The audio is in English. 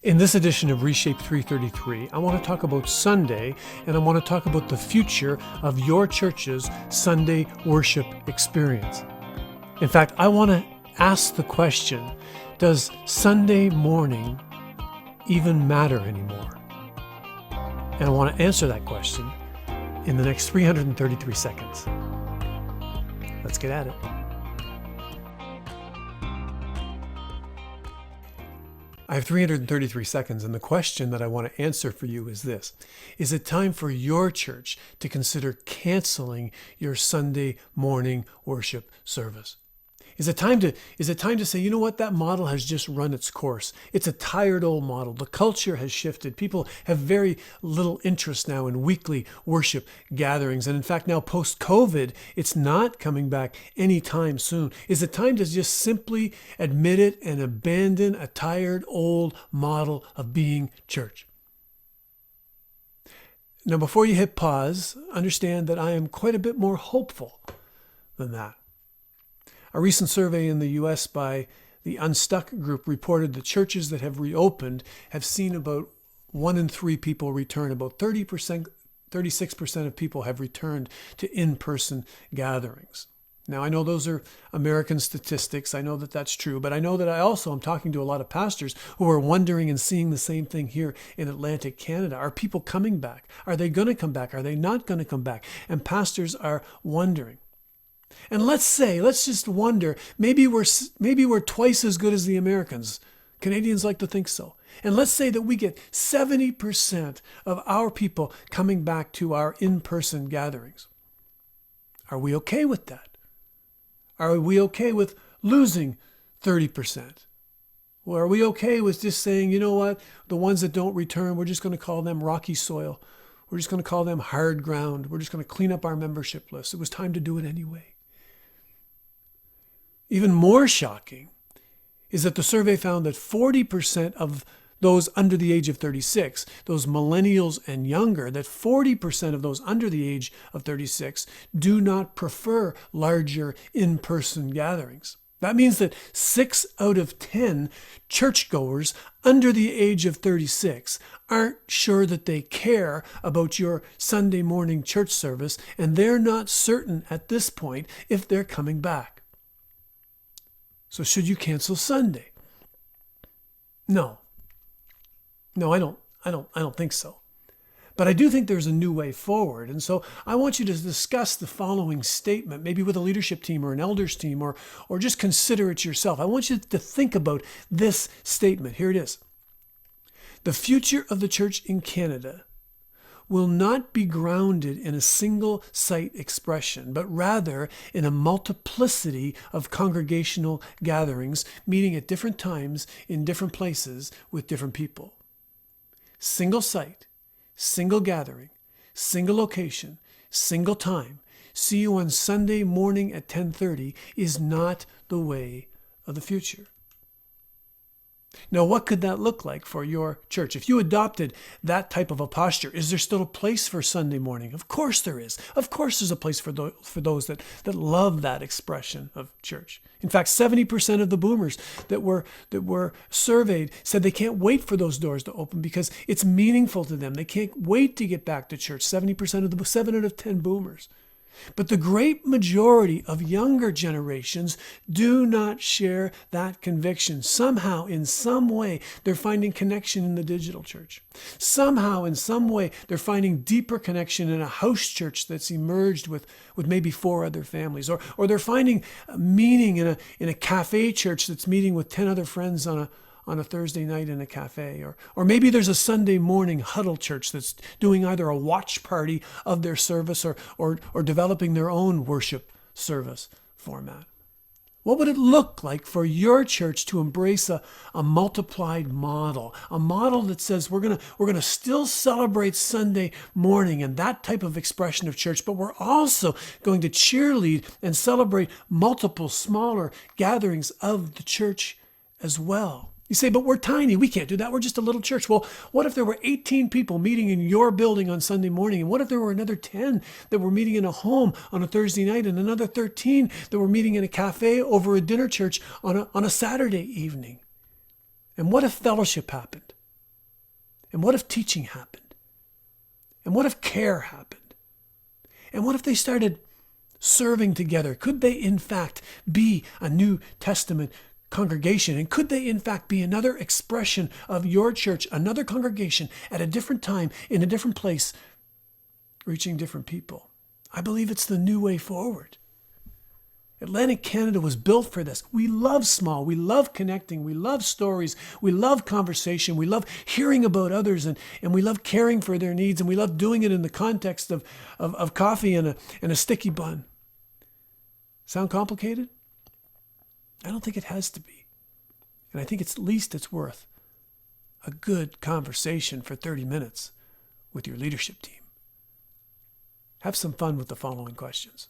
In this edition of reShape 333, I want to talk about Sunday, and I want to talk about the future of your church's Sunday worship experience. In fact, I want to ask the question, does Sunday morning even matter anymore? And I want to answer that question in the next 333 seconds. Let's get at it. I have 333 seconds, and the question that I want to answer for you is this. Is it time for your church to consider canceling your Sunday morning worship service? Is it time to say, you know what, that model has just run its course. It's a tired old model. The culture has shifted. People have very little interest now in weekly worship gatherings. And in fact, now post-COVID, it's not coming back anytime soon. Is it time to just simply admit it and abandon a tired old model of being church? Now, before you hit pause, understand that I am quite a bit more hopeful than that. A recent survey in the U.S. by the Unstuck group reported that churches that have reopened have seen about 1 in 3 people return. About 36% of people have returned to in-person gatherings. Now, I know those are American statistics. I know that that's true, but I know that I also am talking to a lot of pastors who are wondering and seeing the same thing here in Atlantic Canada. Are people coming back? Are they going to come back? Are they not going to come back? And pastors are wondering. And let's just wonder, maybe we're twice as good as the Americans. Canadians like to think so. And let's say that we get 70% of our people coming back to our in-person gatherings. Are we okay with that? Are we okay with losing 30%? Or are we okay with just saying, you know what, the ones that don't return, we're just going to call them rocky soil. We're just going to call them hard ground. We're just going to clean up our membership list. It was time to do it anyway. Even more shocking is that the survey found that 40% of those under the age of 36, those millennials and younger, that 40% of those under the age of 36 do not prefer larger in-person gatherings. That means that 6 out of 10 churchgoers under the age of 36 aren't sure that they care about your Sunday morning church service, and they're not certain at this point if they're coming back. So should you cancel Sunday? No, I don't think so. But I do think there's a new way forward. And so I want you to discuss the following statement, maybe with a leadership team or an elders team, or just consider it yourself. I want you to think about this statement. Here it is. The future of the church in Canada will not be grounded in a single site expression, but rather in a multiplicity of congregational gatherings, meeting at different times in different places with different people. Single site, single gathering, single location, single time. See you on Sunday morning at 10:30 is not the way of the future. Now, what could that look like for your church? If you adopted that type of a posture, is there still a place for Sunday morning? Of course there is. Of course there's a place for those that love that expression of church. In fact, 70% of the boomers that were surveyed said they can't wait for those doors to open because it's meaningful to them. They can't wait to get back to church. 70% of the 7 out of 10 boomers. But the great majority of younger generations do not share that conviction. Somehow, in some way, they're finding connection in the digital church. Somehow, in some way, they're finding deeper connection in a house church that's emerged with maybe 4 other families. Or they're finding meaning in a cafe church that's meeting with 10 other friends on a Thursday night in a cafe. Or maybe there's a Sunday morning huddle church that's doing either a watch party of their service or developing their own worship service format. What would it look like for your church to embrace a multiplied model, a model that says we're gonna still celebrate Sunday morning and that type of expression of church, but we're also going to cheerlead and celebrate multiple smaller gatherings of the church as well? You say, but we're tiny. We can't do that. We're just a little church. Well, what if there were 18 people meeting in your building on Sunday morning? And what if there were another 10 that were meeting in a home on a Thursday night and another 13 that were meeting in a cafe over a dinner church on a Saturday evening? And what if fellowship happened? And what if teaching happened? And what if care happened? And what if they started serving together? Could they in fact be a New Testament congregation? And could they in fact be another expression of your church, another congregation at a different time, in a different place, reaching different people? I believe it's the new way forward. Atlantic Canada was built for this. We love small. We love connecting. We love stories. We love conversation. We love hearing about others, and we love caring for their needs, and we love doing it in the context of coffee and a sticky bun. Sound complicated? I don't think it has to be. And I think at least it's worth a good conversation for 30 minutes with your leadership team. Have some fun with the following questions.